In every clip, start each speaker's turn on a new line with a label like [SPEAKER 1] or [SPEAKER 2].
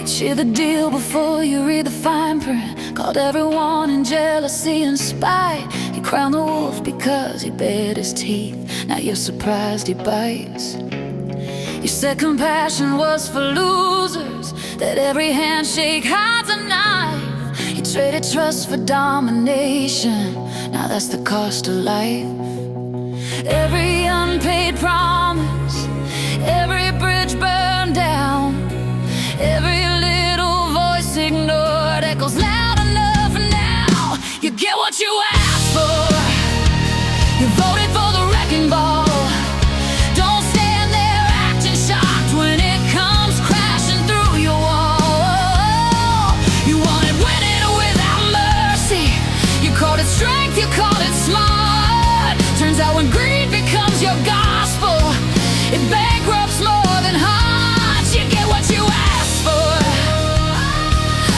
[SPEAKER 1] Cheer the deal before you read the fine print. Called everyone in jealousy and spite. He crowned the wolf because he bared his teeth. Now you're surprised he bites. You said compassion was for losers, that every handshake hides a knife. You traded trust for domination. Now that's the cost of life. Every unpaid promise, every bridge burned down, every ignored echoes loud enough now. You get what you asked for. You voted for the wrecking ball. Don't stand there acting shocked when it comes crashing through your wall. You wanted winning without mercy. You called it strength, you called it smart. Turns out when greed becomes your gospel, it bankrupts more than hearts. You get what you asked for.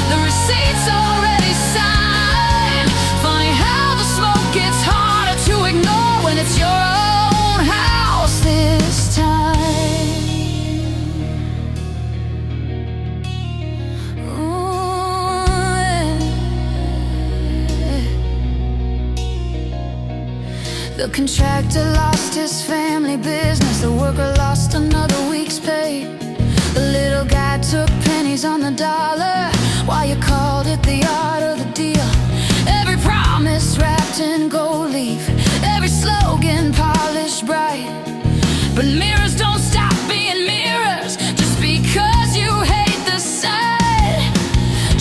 [SPEAKER 1] The receipt's already signed. Funny how the smoke gets harder to ignore when it's your own house this time. Ooh, yeah. The contractor lost his family business. The worker lost another week's pay. The little guy took pennies on the dollar while you called it the art of the deal. Every promise wrapped in gold leaf, every slogan polished bright. But mirrors don't stop being mirrors just because you hate the sight.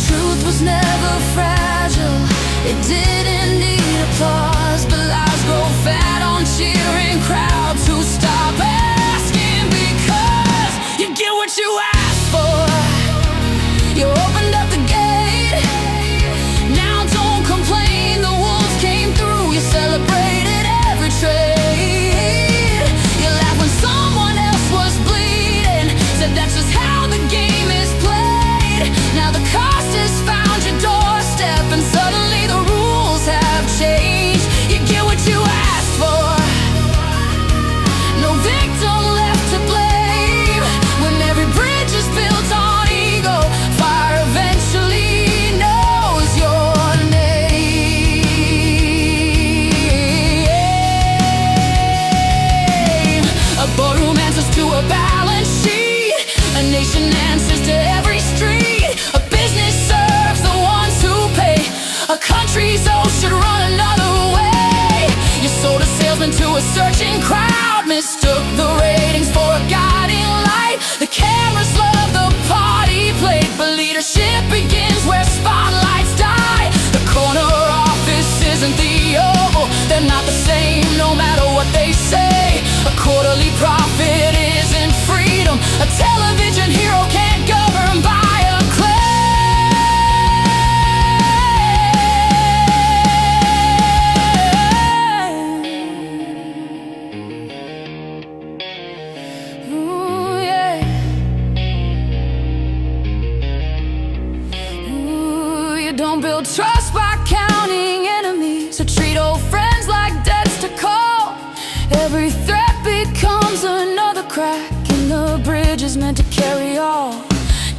[SPEAKER 1] Truth was never fragile, it didn't need applause. But lies grow fat on cheering crowds who stop asking because you get what you asked for. You opened up the gate. Now don't complain, the wolves came through. You celebrated every trade. You laughed when someone else was bleeding. Said that's just how the game is played. Now the cost has found your doorstep, and suddenly the rules have changed. You get what you asked for. No victim left to blame. When every bridge is built on ego, fire eventually knows your name. A boardroom answers to a balance sheet. A nation answers to every street. A business serves the ones who pay. A country's oath should run another way. You sold a salesman to a searching crowd. Mistook the ratings for a guiding light. The cameras love the party plate, but leadership begins where spotlights die. The corner office isn't the Oval. They're not the same no matter what they say. A quarterly profit isn't freedom. A television hero can't govern by a claim. Ooh, yeah. Ooh, you don't build trust by counting enemies, or treat old friends like debts to call. Every threat becomes another crack in the bridge is meant to carry all.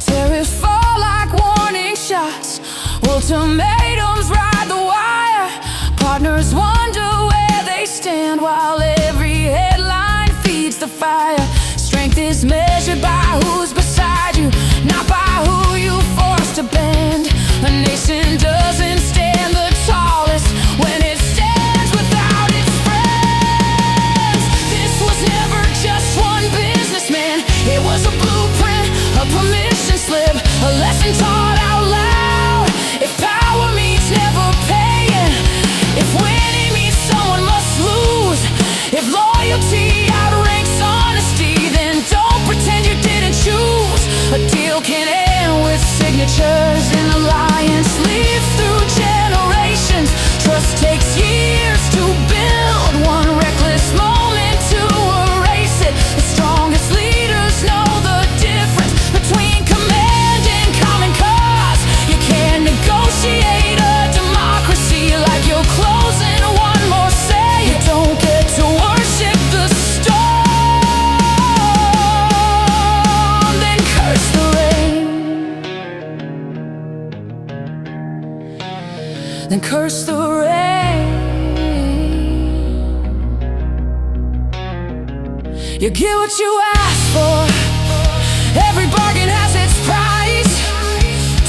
[SPEAKER 1] Tariffs fall like warning shots. Ultimatums ride the wire. Partners wonder where they stand while every headline feeds the fire. Strength is measured by who's beside you, not by who you force to bend. A nation doesn't stand the tallest when it stands without its friends. This was never just one businessman. It was a blueprint, a permission slip, a lesson taught out loud. If power means never paying, if winning means someone must lose, if loyalty outranks honesty, then don't pretend you didn't choose. A deal can end with signatures, and alliance lives through generations. Trust takes years to build, one reckless moment to erase it. The strongest leaders know the difference between command and common cause. You can't negotiate a democracy like you're closing one more say. You don't get to worship the storm, then curse the rain. then curse the rain. You get what you ask for. Every bargain has its price.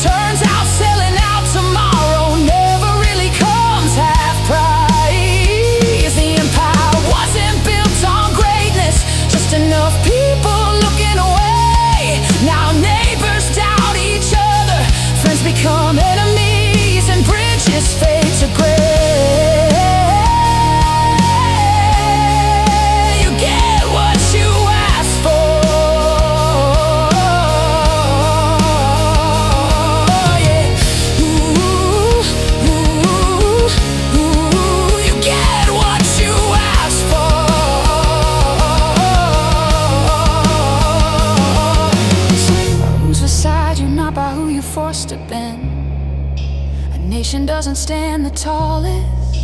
[SPEAKER 1] Turns out selling out tomorrow never really comes half price. The empire wasn't built on greatness, just enough people looking away. Now neighbors doubt each other, friends become enemies, and bridges fade to gray. You get what you ask for. Yeah. Ooh, ooh, ooh. You get what you ask for. Who's beside you, not by who you forced to bend. A nation doesn't stand the tallest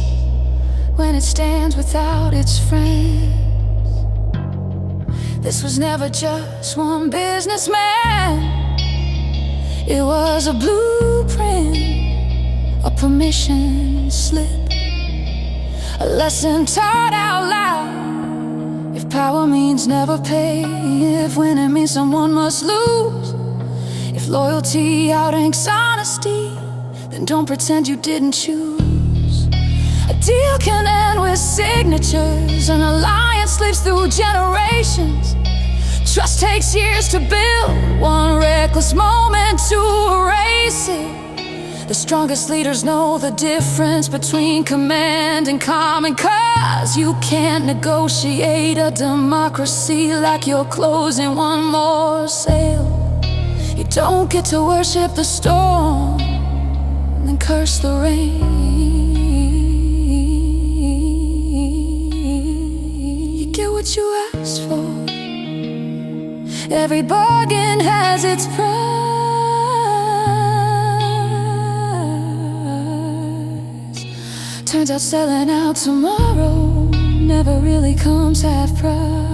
[SPEAKER 1] when it stands without its friends. This was never just one businessman. It was a blueprint, a permission slip, a lesson taught out loud. If power means never pay, if winning means someone must lose, if loyalty outranks honesty, then don't pretend you didn't choose. A deal can end with signatures, an alliance lives through generations. Trust takes years to build, one reckless moment to erase it. The strongest leaders know the difference between command and common cause. You can't negotiate a democracy like you're closing one more sale. You don't get to worship the storm, then curse the rain. You get what you ask for. Every bargain has its price. Turns out selling out tomorrow never really comes half price.